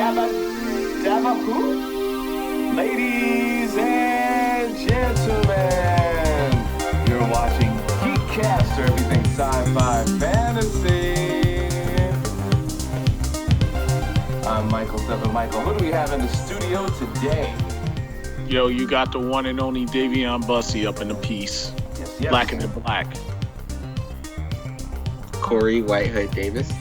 dabba, dabba who? Ladies and gentlemen, you're watching Geekcaster, everything sci-fi fantasy. I'm Michael, Seven Michael. Who do we have in the studio today? Yo, you got the one and only Dayveonne Bussey up in the piece. Yes. Black and the Black. Corey White Hood Davis.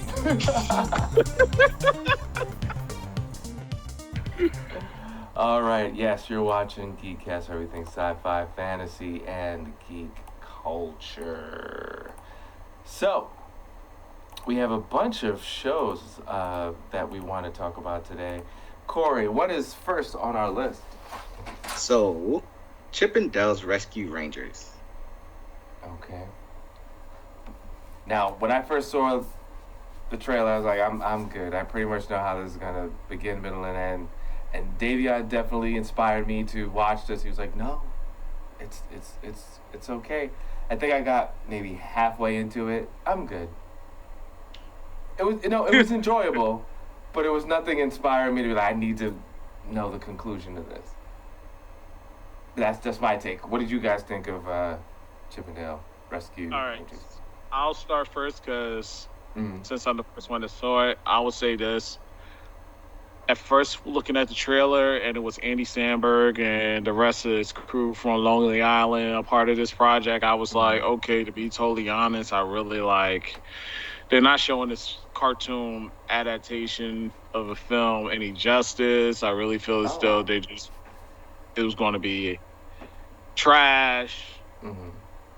All right, yes, you're watching Geekcaster, everything sci-fi, fantasy, and geek culture. So, we have a bunch of shows that we want to talk about today. Corey, what is first on our list? So, Chip and Dale's Rescue Rangers. Okay. Now, when I first saw the trailer, I was like, I'm good. I pretty much know how this is gonna begin, middle, and end. And Dayveonne definitely inspired me to watch this. He was like, no, it's okay. I think I got maybe halfway into it. I'm good. It was enjoyable, but it was nothing inspiring me to be like, I need to know the conclusion of this. That's just my take. What did you guys think of Chip and Dale Rescue All Rangers? right. I'll start first because since I'm the first one that saw it, I will say this. At first, looking at the trailer, and it was Andy Samberg and the rest of his crew from Lonely Island, a part of this project, I was like, okay, to be totally honest, I really like... They're not showing this cartoon adaptation of a film any justice. I really feel as though it was going to be trash,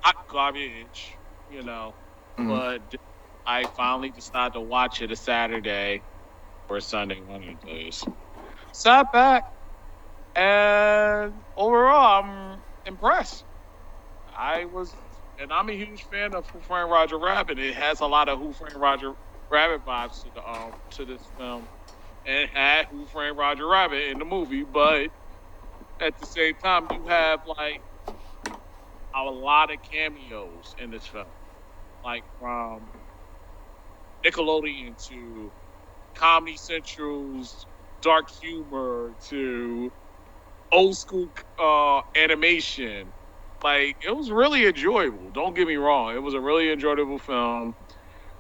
hot garbage, But I finally decided to watch it a Saturday or a Sunday, one of the days. Sat back, and overall, I'm impressed. And I'm a huge fan of Who Framed Roger Rabbit. It has a lot of Who Framed Roger Rabbit vibes to this film, and it had Who Framed Roger Rabbit in the movie, but at the same time, you have like a lot of cameos in this film, like from Nickelodeon to Comedy Central's dark humor to old school animation. Like, it was really enjoyable. Don't get me wrong. It was a really enjoyable film.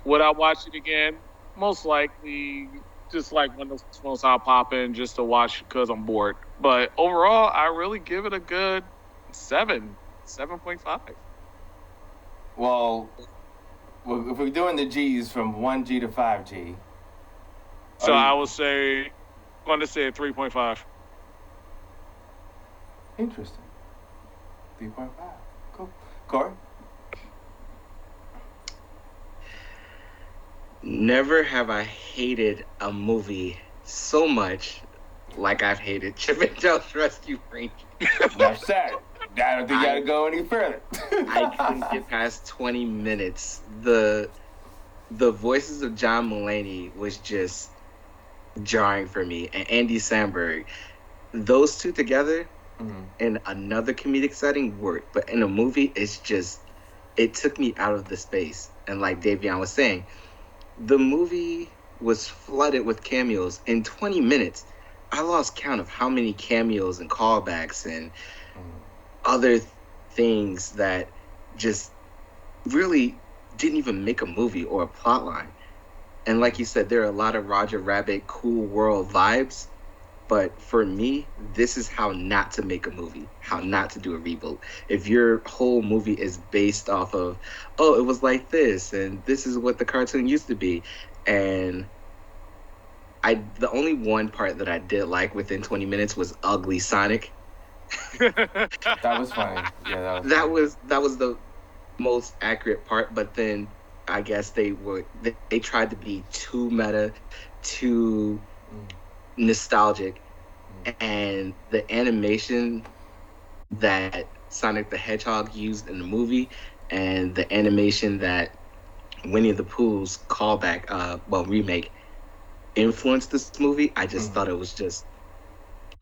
Would I watch it again? Most likely, just like when those phones I'll pop in just to watch because I'm bored. But overall, I really give it a good 7.5. Well, if we're doing the G's from 1G to 5G. So I would say, I'm going to say a 3.5. Interesting. 3.5. Cool. Corey? Never have I hated a movie so much like I've hated Chip and Dale's Rescue Rangers. That's sad. I don't think you gotta go any further. I couldn't get past 20 minutes. The voices of John Mulaney was just jarring for me. And Andy Samberg. Those two together in another comedic setting worked. But in a movie, it took me out of the space. And like Dayveonne was saying, the movie was flooded with cameos. In 20 minutes, I lost count of how many cameos and callbacks and other things that just really didn't even make a movie or a plot line. And like you said, there are a lot of Roger Rabbit cool world vibes. But for me, this is how not to make a movie, how not to do a reboot. If your whole movie is based off of, it was like this, and this is what the cartoon used to be. And the only one part that I did like within 20 minutes was Ugly Sonic. That was funny. Yeah, that was the most accurate part. But then I guess they tried to be too meta, too nostalgic, and the animation that Sonic the Hedgehog used in the movie and the animation that Winnie the Pooh's remake influenced this movie, I just thought it was just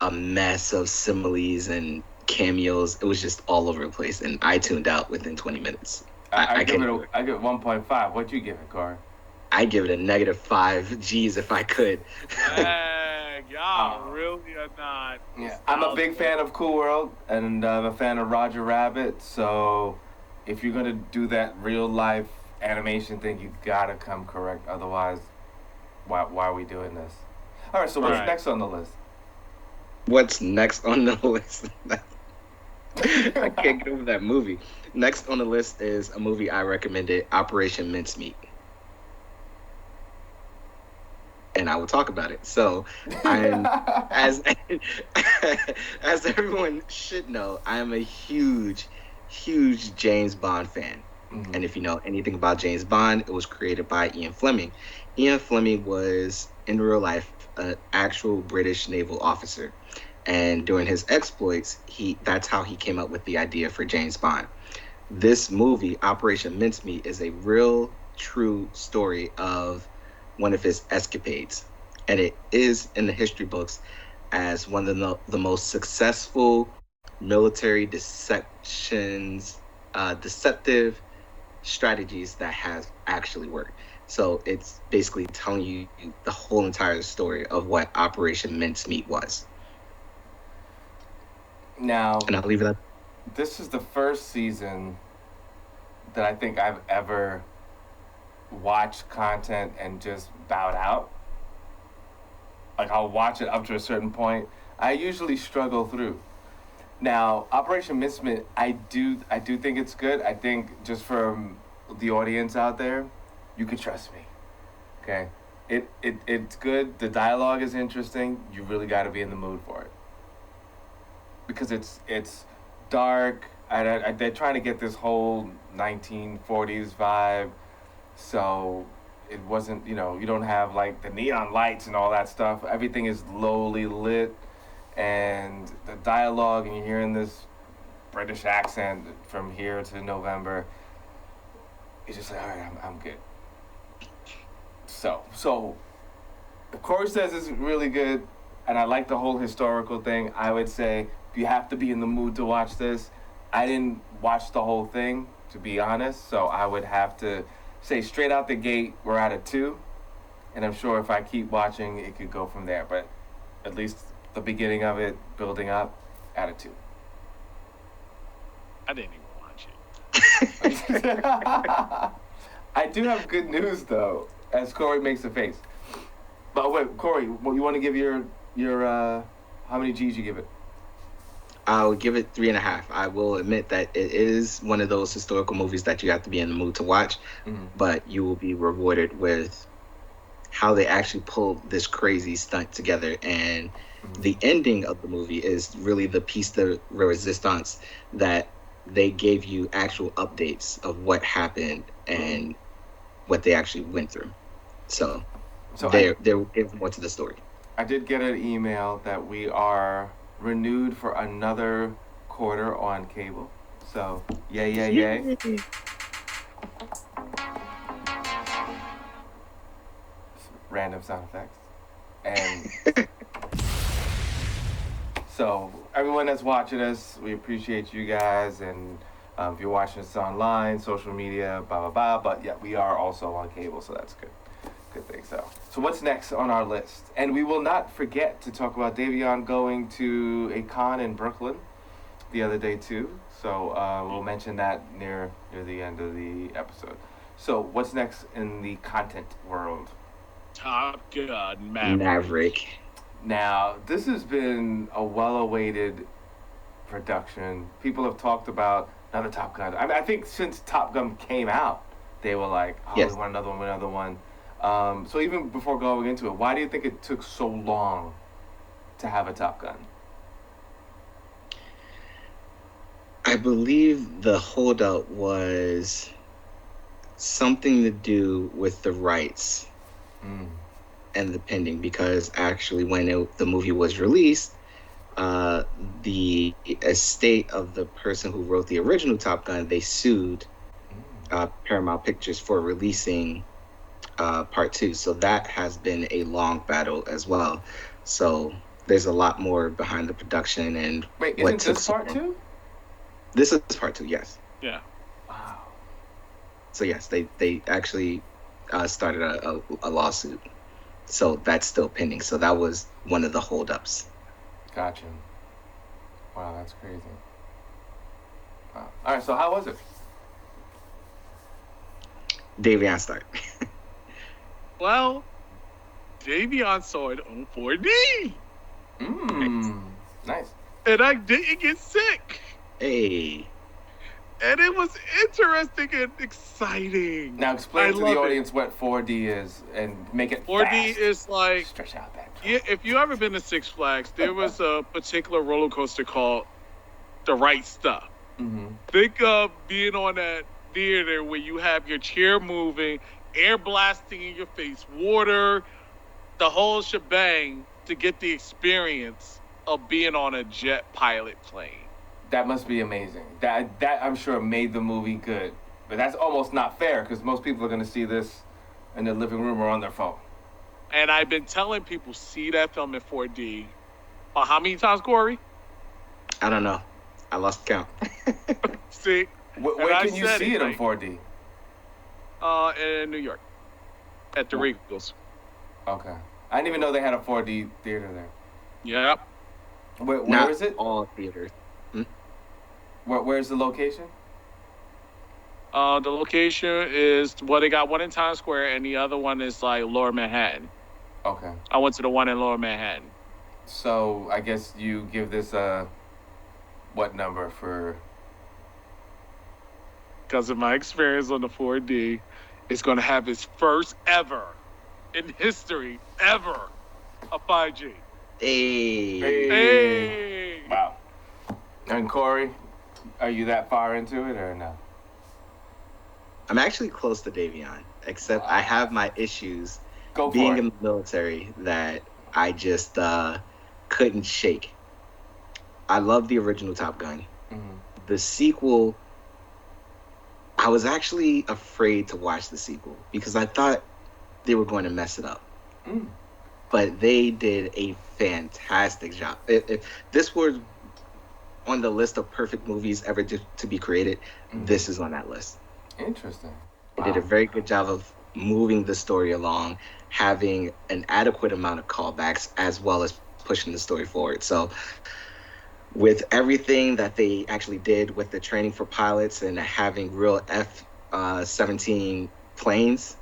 a mess of similes and cameos. It was just all over the place, and I tuned out within 20 minutes. I give it 1.5. What'd you give it, Corey? I give it a -5 G's if I could. Y'all really are not. Yeah, I'm a big fan of Cool World, and I'm a fan of Roger Rabbit. So, if you're gonna do that real life animation thing, you gotta come correct. Otherwise, why are we doing this? All right. So what's next on the list? What's next on the list? I can't get over that movie. Next on the list is a movie I recommended, Operation Mincemeat. And I will talk about it. So, as everyone should know, I am a huge James Bond fan. Mm-hmm. And if you know anything about James Bond, it was created by Ian Fleming. Ian Fleming was, in real life, an actual British naval officer. And during his exploits, that's how he came up with the idea for James Bond. This movie, Operation Mincemeat, is a real, true story of one of his escapades. And it is in the history books as one of the most successful military deceptive strategies that has actually worked. So it's basically telling you the whole entire story of what Operation Mincemeat was. Now, and I'll leave it at this is the first season that I think I've ever watched content and just bowed out. Like, I'll watch it up to a certain point. I usually struggle through. Now, Operation Mincemeat, I do think it's good. I think just from the audience out there, you can trust me. Okay? It's good. The dialogue is interesting. You really got to be in the mood for it. Because it's dark. They're trying to get this whole 1940s vibe. So it wasn't, you don't have like the neon lights and all that stuff. Everything is lowly lit. And the dialogue, and you're hearing this British accent from here to November. It's just like, all right, I'm good. So if Corey says it's really good, and I like the whole historical thing, I would say you have to be in the mood to watch this. I didn't watch the whole thing, to be honest, so I would have to say straight out the gate, we're at a 2. And I'm sure if I keep watching, it could go from there. But at least the beginning of it, building up, at a 2. I didn't even watch it. I do have good news, though, as Corey makes a face. But wait, Corey, you want to give your how many G's you give it? I'll give it 3.5. I will admit that it is one of those historical movies that you have to be in the mood to watch, but you will be rewarded with how they actually pulled this crazy stunt together. And the ending of the movie is really the piece de resistance that they gave you actual updates of what happened and what they actually went through. So they're giving more to the story. I did get an email that we are renewed for another quarter on cable. So, yay. Random sound effects. And so, everyone that's watching us, we appreciate you guys. And if you're watching us online, social media, blah, blah, blah. But yeah, we are also on cable, so that's good. Good thing. So what's next on our list? And we will not forget to talk about Dayveonne going to a con in Brooklyn the other day too. So we'll mention that near the end of the episode. So what's next in the content world? Top Gun Maverick. Now, this has been a well-awaited production. People have talked about another Top Gun. I think since Top Gun came out, they were like, yes. We want another one. So even before going into it, why do you think it took so long to have a Top Gun? I believe the holdout was something to do with the rights and the pending, because actually when the movie was released, the estate of the person who wrote the original Top Gun, they sued Paramount Pictures for releasing part 2. So that has been a long battle as well. So there's a lot more behind the production and wait, what isn't this part 2? This is part 2, yes. Yeah. Wow. So yes, they actually started a lawsuit. So that's still pending. So that was one of the holdups. Gotcha. Wow, that's crazy. Wow. All right, so how was it? Dayveonne, start. Well, Dayveonne saw it on 4D. Nice. And I didn't get sick. Hey. And it was interesting and exciting. Now explain to the audience what 4D is and make it 4D fast. is like, stretch out that. Yeah, if you ever been to Six Flags, there was a particular roller coaster called The Right Stuff. Mm-hmm. Think of being on that theater where you have your chair moving, air blasting in your face, water, the whole shebang to get the experience of being on a jet pilot plane. That must be amazing. That I'm sure made the movie good. But that's almost not fair because most people are going to see this in their living room or on their phone. And I've been telling people, see that film in 4D. How many times, Corey? I don't know. I lost count. See? Where can you see it in 4D? In New York. At the Regals. Okay. I didn't even know they had a 4D theater there. Yep. Where is it? All theaters. Where's the location? The location is, well, they got one in Times Square and the other one is like Lower Manhattan. Okay. I went to the one in Lower Manhattan. So I guess you give this a what number for? Because of my experience on the 4D, it's going to have its first ever in history ever a 5G. Hey. Wow. And Corey, are you that far into it or no? I'm actually close to Dayveonne, except I have my issues being in the military that I just couldn't shake. I love the original Top Gun. Mm-hmm. The sequel, I was actually afraid to watch the sequel because I thought they were going to mess it up. But they did a fantastic job. If this was on the list of perfect movies ever to be created, this is on that list. Interesting. They did a very good job of moving the story along, having an adequate amount of callbacks, as well as pushing the story forward. So with everything that they actually did with the training for pilots and having real F-17 planes,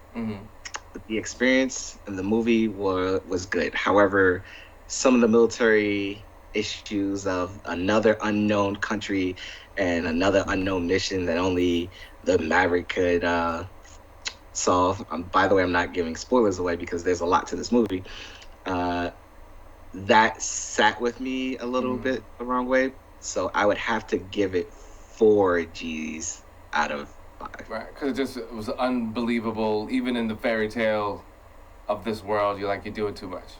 the experience in the movie was good. However, some of the military issues of another unknown country and another unknown mission that only the Maverick could solve. By the way, I'm not giving spoilers away because there's a lot to this movie. That sat with me a little bit the wrong way. So I would have to give it 4 G's out of 5. Right, because it was unbelievable. Even in the fairy tale of this world, you're doing too much.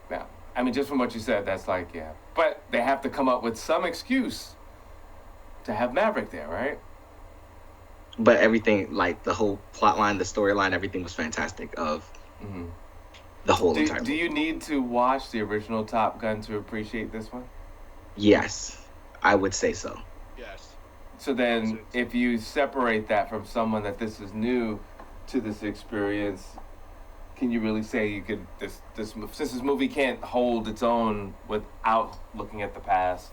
Yeah, I mean, just from what you said, that's yeah. But they have to come up with some excuse to have Maverick there, right? But everything, the whole plot line, the storyline, everything was fantastic of the whole entire movie. Do you need to watch the original Top Gun to appreciate this one? Yes, I would say so. Yes. So then, if you separate that from someone that this is new to this experience, can you really say you could since this movie can't hold its own without looking at the past?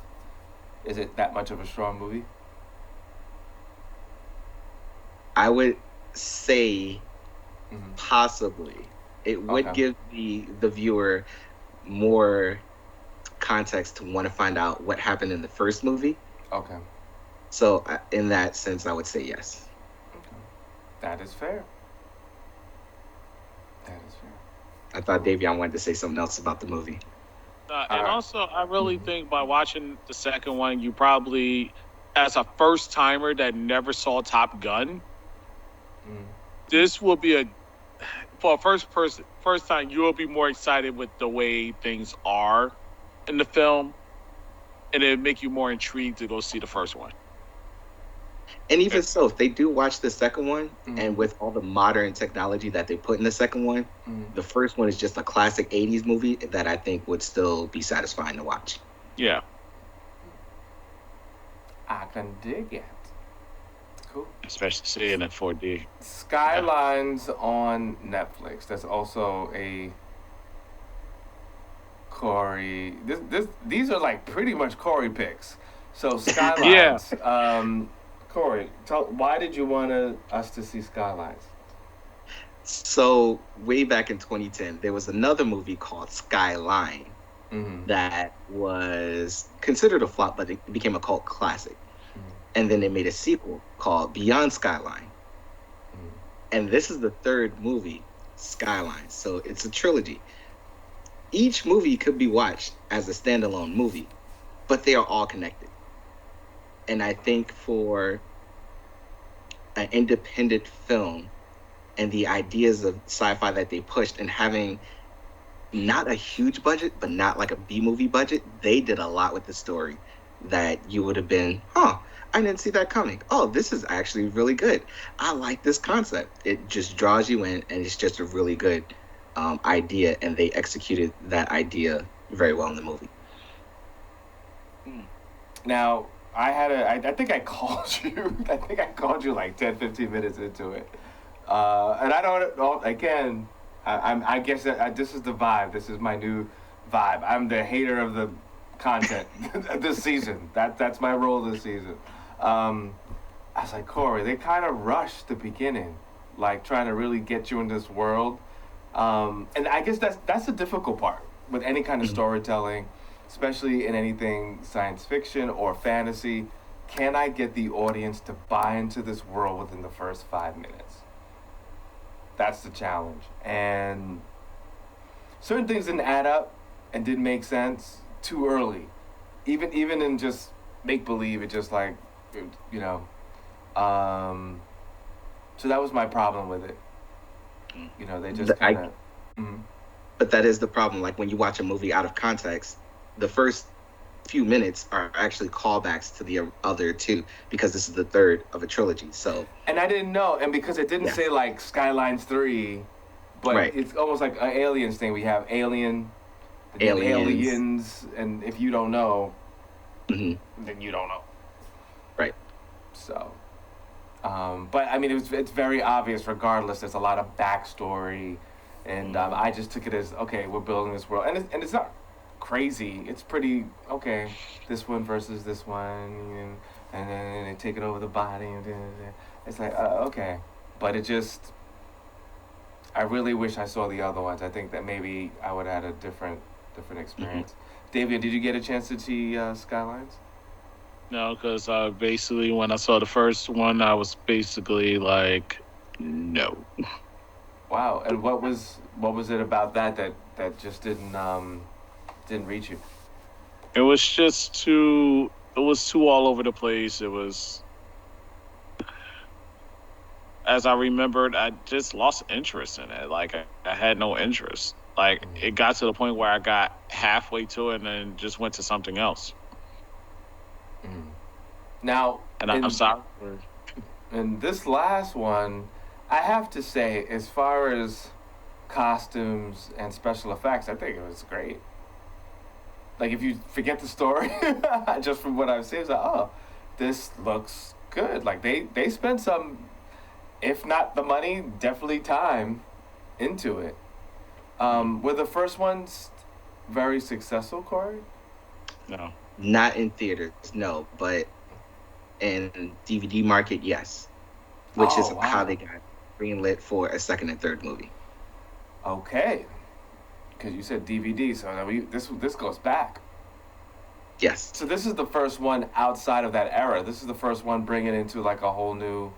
Is it that much of a strong movie? I would say possibly. It would give the viewer more context to want to find out what happened in the first movie. Okay. So in that sense, I would say yes. Okay. That is fair. I thought Dayveonne wanted to say something else about the movie. And also, I really think by watching the second one, you probably, as a first timer that never saw Top Gun, this will be for a first time, you will be more excited with the way things are in the film, and it'll make you more intrigued to go see the first one. And even so, if they do watch the second one, and with all the modern technology that they put in the second one, the first one is just a classic 80s movie that I think would still be satisfying to watch. Yeah. I can dig it. Cool. especially seeing it 4D. Skylines on Netflix. That's also a Corey. These are like pretty much Corey picks. So Yeah. Skylines. Corey, why did you want us to see Skylines? So way back in 2010, there was another movie called Skyline that was considered a flop, but it became a cult classic. And then they made a sequel called Beyond Skyline. And this is the third movie, Skyline. So it's a trilogy. Each movie could be watched as a standalone movie, but they are all connected. And I think for an independent film and the ideas of sci-fi that they pushed and having not a huge budget, but not like a B-movie budget, they did a lot with the story that you would have been, I didn't see that coming. Oh, this is actually really good. I like this concept. It just draws you in, and it's just a really good idea, and they executed that idea very well in the movie. Now, I think I called you. I think I called you like 10, 15 minutes into it. And I don't know, again, I guess this is the vibe. This is my new vibe. I'm the hater of the content this season. That's my role this season. I was like, Corey, they kind of rushed the beginning, like trying to really get you in this world. And I guess that's the difficult part with any kind of storytelling, especially in anything science fiction or fantasy. Can I get the audience to buy into this world within the first 5 minutes? That's the challenge. And certain things didn't add up and didn't make sense too early. Even in just make believe, it just like, you know. So that was my problem with it. You know, they just kind of. But that is the problem. Like when you watch a movie out of context, the first few minutes are actually callbacks to the other two because this is the third of a trilogy. So. And I didn't know, and because it didn't say like Skylines 3, but it's almost like an Aliens thing. We have Aliens, and if you don't know, then you don't know. Right. So, but I mean, it's very obvious. Regardless, there's a lot of backstory, and I just took it as okay. We're building this world, and it's not crazy. It's pretty okay. This one versus this one, and then they take it over the body, and it's like okay. But it just, I really wish I saw the other ones. I think that maybe I would have had a different experience. Dayveonne, did you get a chance to see Skylines? No, because basically when I saw the first one, I was basically like, no. Wow. And what was it about that just didn't reach you? It was just too all over the place. It was, as I remembered, I just lost interest in it. Like I had no interest. Like it got to the point where I got halfway to it and then just went to something else. Now, and I'm sorry. And this last one, I have to say, as far as costumes and special effects, I think it was great. Like, if you forget the story, just from what I've seen, it's like, oh, this looks good. Like, they spent some, if not the money, definitely time into it. Were the first ones very successful, Corey? No. Not in theaters, no, but in DVD market, yes. Which is how they got greenlit for a second and third movie. Okay. Because you said DVD, so this goes back. Yes. So this is the first one outside of that era. This is the first one bringing into like a whole new...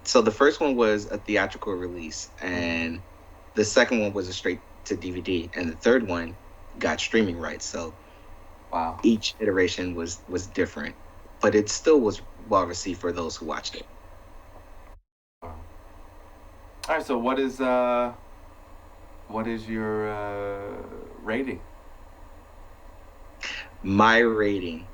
So the first one was a theatrical release, and the second one was a straight to DVD, and the third one got streaming rights. So wow, each iteration was different, but it still was well received for those who watched it. Wow. All right, so what is your rating? My rating,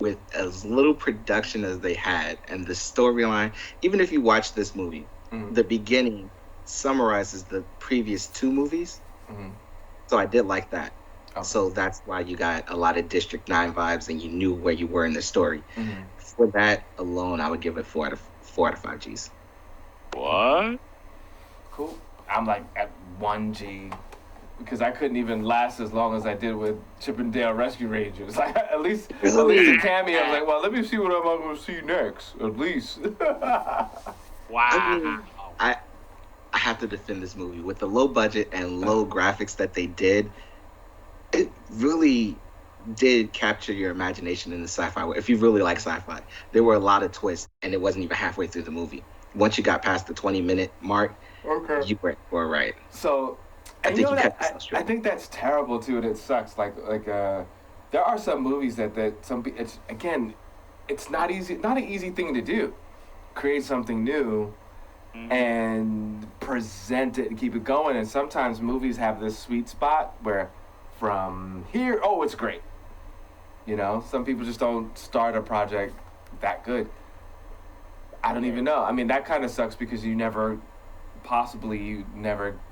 with as little production as they had and the storyline, even if you watch this movie, the beginning summarizes the previous two movies. So I did like that. Okay. So that's why you got a lot of District 9 vibes and you knew where you were in the story. Mm-hmm. For that alone, I would give it 4 out of 5 G's. What? Cool. I'm like at 1G because I couldn't even last as long as I did with Chippendale Rescue Rangers. Like at least a cameo. I was like, well, let me see what I'm going to see next. At least. Wow. I mean, I have to defend this movie with the low budget and low graphics that they did. It really did capture your imagination in the sci-fi way. If you really like sci-fi, there were a lot of twists, and it wasn't even halfway through the movie. Once you got past the 20-minute mark, Okay. you were right. So, I think you cut I yourself short. think that's terrible too, and it sucks. There are some movies that it's again, it's not an easy thing to do. Create something new, and present it and keep it going. And sometimes movies have this sweet spot where, from here, oh, it's great. You know, some people just don't start a project that good. I don't even know. I mean, that kind of sucks because you never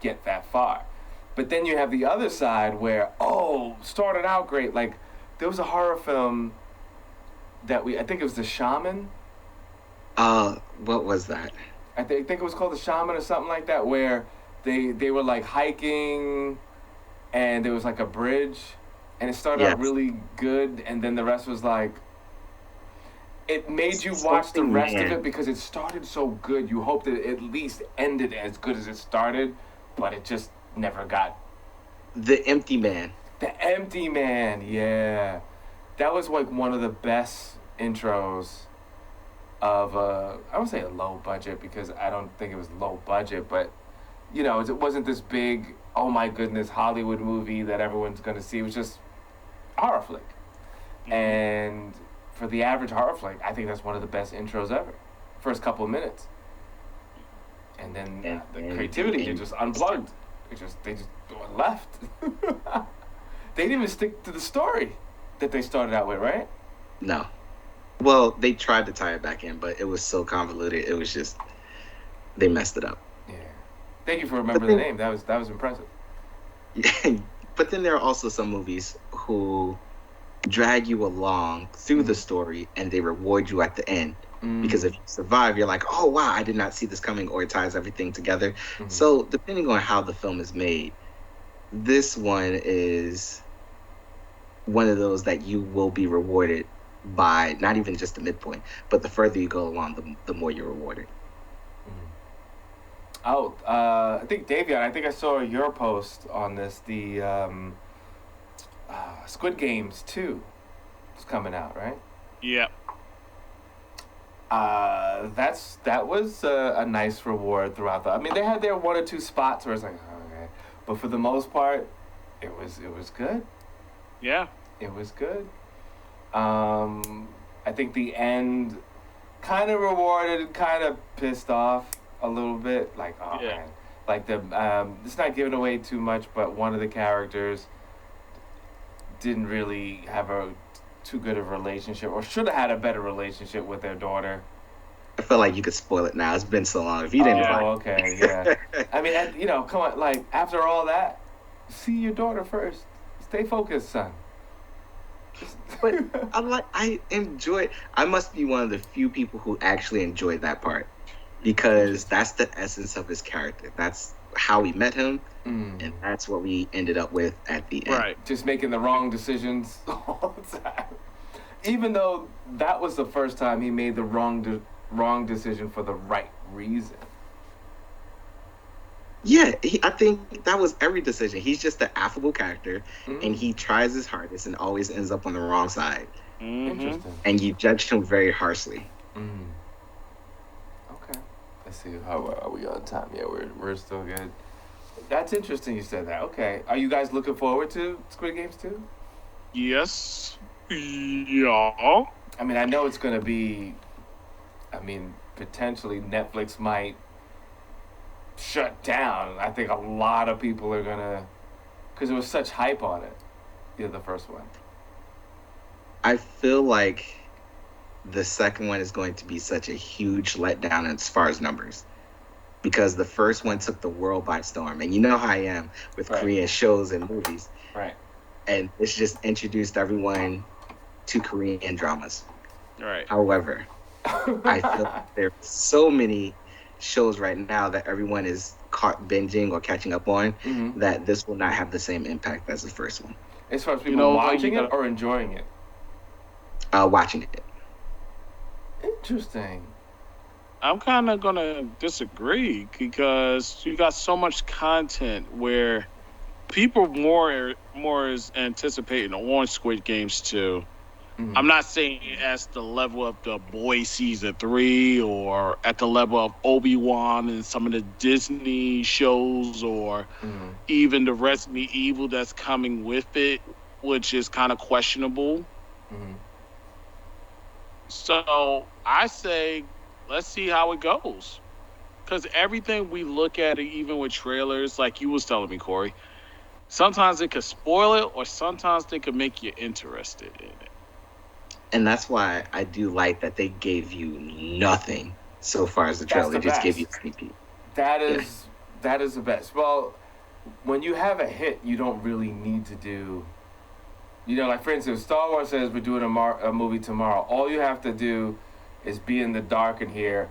get that far. But then you have the other side where, oh, started out great. Like, there was a horror film that I think it was The Shaman. What was that? I think it was called The Shaman or something like that, where they were like hiking and there was like a bridge and it started out really good and then the rest was like, it made you watch the rest of it because it started so good. You hoped that it at least ended as good as it started, but it just never got. The Empty Man. The Empty Man, yeah. That was like one of the best intros of, I would say a low budget because I don't think it was low budget, but, you know, it wasn't this big, oh my goodness, Hollywood movie that everyone's going to see. It was just a horror flick. And for the average horror flick, I think that's one of the best intros ever. First couple of minutes. And then the creativity just unplugged. They just left. They didn't even stick to the story that they started out with, right? No. Well, they tried to tie it back in, but it was so convoluted. It was just, they messed it up. Yeah. Thank you for remembering the name. That was impressive. Yeah. But then there are also some movies who drag you along through the story and they reward you at the end. Because if you survive, you're like, oh wow, I did not see this coming, or it ties everything together. So depending on how the film is made, this one is one of those that you will be rewarded by not even just the midpoint, but the further you go along, the more you're rewarded. Oh, I think Dayveonne, I think I saw your post on this. The Squid Games 2 is coming out, right? Yep. That was a nice reward throughout I mean, they had their one or two spots where it's like, okay, but for the most part, it was good. Yeah. It was good. I think the end kind of rewarded, kind of pissed off a little bit. Like, oh man, like it's not giving away too much, but one of the characters didn't really have too good of a relationship, or should have had a better relationship with their daughter. I feel like you could spoil it now. It's been so long. If you didn't, okay, yeah. I mean, come on, like after all that, see your daughter first. Stay focused, son. But I enjoy. I must be one of the few people who actually enjoyed that part because that's the essence of his character. That's how we met him, and that's what we ended up with at the end. Right, just making the wrong decisions all the time. Even though that was the first time he made the wrong decision for the right reason. Yeah, I think that was every decision. He's just an affable character, and he tries his hardest and always ends up on the wrong side. Interesting. And you judge him very harshly. Okay. Let's see, how are we on time? Yeah, we're still good. That's interesting you said that. Okay. Are you guys looking forward to Squid Games 2? Yes. Yeah. I mean, I know it's going to be... potentially Netflix might shut down. I think a lot of people are gonna, because there was such hype on it, the first one. I feel like the second one is going to be such a huge letdown as far as numbers, because the first one took the world by storm, and you know how I am with Korean shows and movies. Right. and it's just introduced everyone to Korean dramas. Right. However, I feel there's so many shows right now that everyone is caught binging or catching up on that this will not have the same impact as the first one. As far as people watching it or enjoying it? Watching it. Interesting. I'm kind of going to disagree because you got so much content where people more is anticipating on Squid Games 2. I'm not saying as the level of The Boys Season 3 or at the level of Obi-Wan and some of the Disney shows or even the Resident Evil that's coming with it, which is kind of questionable. So I say, let's see how it goes. Because everything we look at, even with trailers, like you was telling me, Corey, sometimes it could spoil it or sometimes they could make you interested in it. And that's why I do like that they gave you nothing so far as the trailer. They just gave you a sneak peek. That is the best. Well, when you have a hit, you don't really need to do... like, for instance, Star Wars says we're doing a movie tomorrow. All you have to do is be in the dark and hear...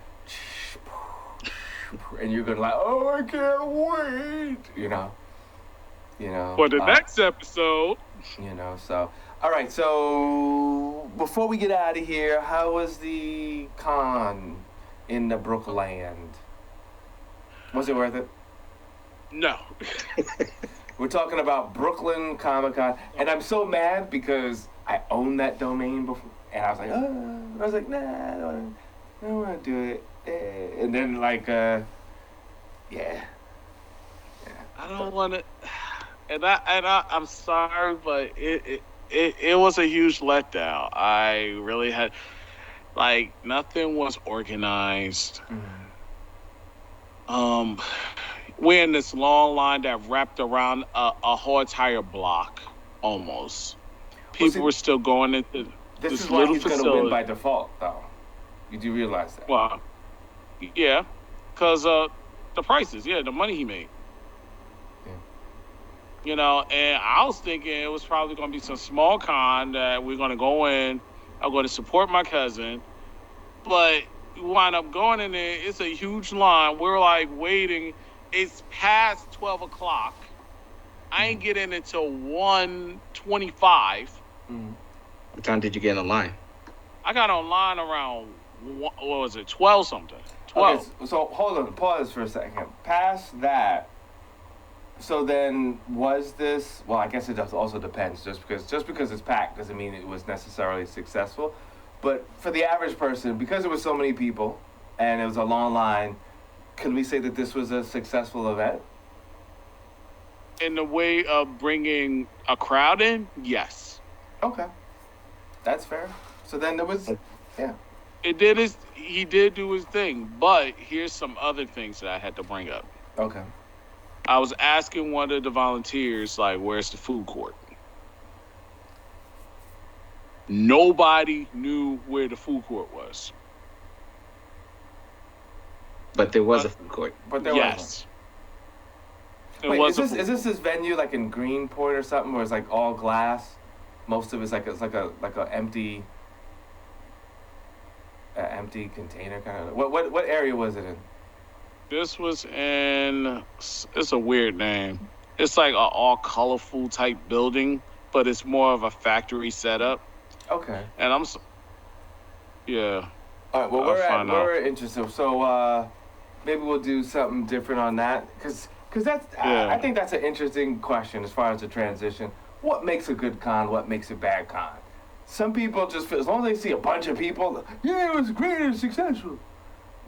And you're going to like, oh, I can't wait, For the next episode. So... All right, so before we get out of here, how was the con in the Brookland? Was it worth it? No. We're talking about Brooklyn Comic Con, and I'm so mad because I owned that domain before, and I was like, nah, I don't want to do it. And then, yeah. I don't want to, and I'm sorry, but it was a huge letdown. I really had, nothing was organized. We're in this long line that wrapped around a whole entire block, almost. People were still going into this little facility. This is why he's going to win by default, though. You do realize that? Well, yeah, because the prices, the money he made. And I was thinking it was probably going to be some small con that we're going to go in. I'm going to support my cousin. But we wind up going in there. It's a huge line. We're waiting. It's past 12 o'clock. I ain't getting until 1:25. What time did you get in line? I got online around, 12 something. 12. Okay, so hold on. Pause for a second. Past that. So then, was this? Well, I guess it also depends. Just because it's packed doesn't mean it was necessarily successful. But for the average person, because there were so many people and it was a long line, can we say that this was a successful event? In the way of bringing a crowd in, yes. Okay, that's fair. So then there was, yeah. He did do his thing, but here's some other things that I had to bring up. Okay. I was asking one of the volunteers, where's the food court? Nobody knew where the food court was. But there was a food court. But there was one. Wait, is this venue in Greenport or something, where it's all glass? Most of it's like a empty container kind of. What area was it in? This was in, it's a weird name. It's an all colorful type building, but it's more of a factory setup. Okay. And yeah. All right, well, we're interested. So maybe we'll do something different on that. Because I think that's an interesting question as far as the transition. What makes a good con? What makes a bad con? Some people just feel, as long as they see a bunch of people, it was great and successful.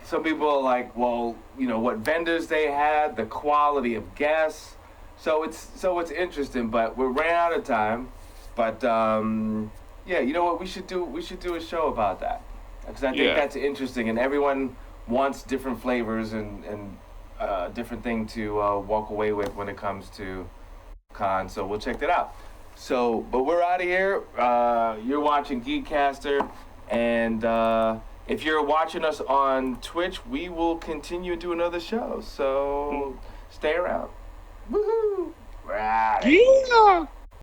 Some people are like, well, what vendors they had, the quality of guests. So it's interesting, but we're running out of time. But yeah, you know what we should do? We should do a show about that, because I think that's interesting, and everyone wants different flavors and different thing to walk away with when it comes to con. So we'll check that out. So, but we're out of here. You're watching Geekcaster, and if you're watching us on Twitch, we will continue to do another show. So stay around. Woohoo! Right. Yeah.